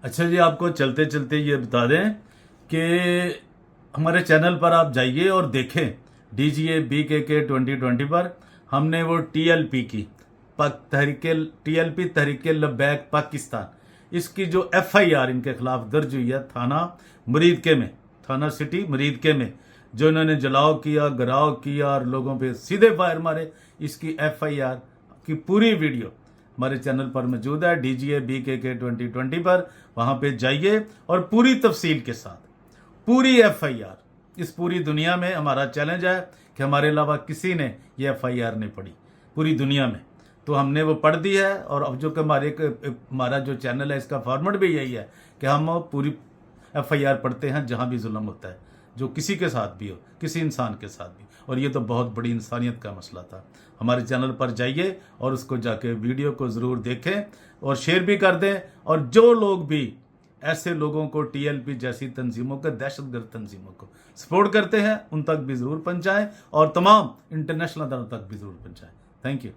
अच्छा जी, आपको चलते चलते ये बता दें कि हमारे चैनल पर आप जाइए और देखें DGA BKK 2020 पर हमने वो TLP की TLP तहरीक लब्बैक पाकिस्तान, इसकी जो FIR इनके खिलाफ दर्ज हुई है थाना मुरीदके में, थाना सिटी मुरीदके में, जो इन्होंने जलाओ किया, गिराव किया और लोगों पे सीधे फायर मारे, इसकी FIR की पूरी वीडियो हमारे चैनल पर मौजूद है DGA BKK 2020 पर। वहां पे जाइए और पूरी तफसील के साथ पूरी FIR, इस पूरी दुनिया में हमारा चैलेंज है कि हमारे अलावा किसी ने ये FIR नहीं पढ़ी पूरी दुनिया में, तो हमने वो पढ़ दी है। और अब जो कि हमारा जो चैनल है इसका फॉर्मेट भी यही है कि हम पूरी FIR पढ़ते हैं जहां भी जुल्म होता है, जो किसी के साथ भी हो, किसी इंसान के साथ भी। और ये तो बहुत बड़ी इंसानियत का मसला था। हमारे चैनल पर जाइए और उसको जाके वीडियो को ज़रूर देखें और शेयर भी कर दें। और जो लोग भी ऐसे लोगों को, TLP जैसी तंजीमों को, दहशतगर्द तंजीमों को सपोर्ट करते हैं, उन तक भी ज़रूर पहुंचाएं और तमाम इंटरनेशनल अदालत तक भी ज़रूर पहुंचाएं। Thank you.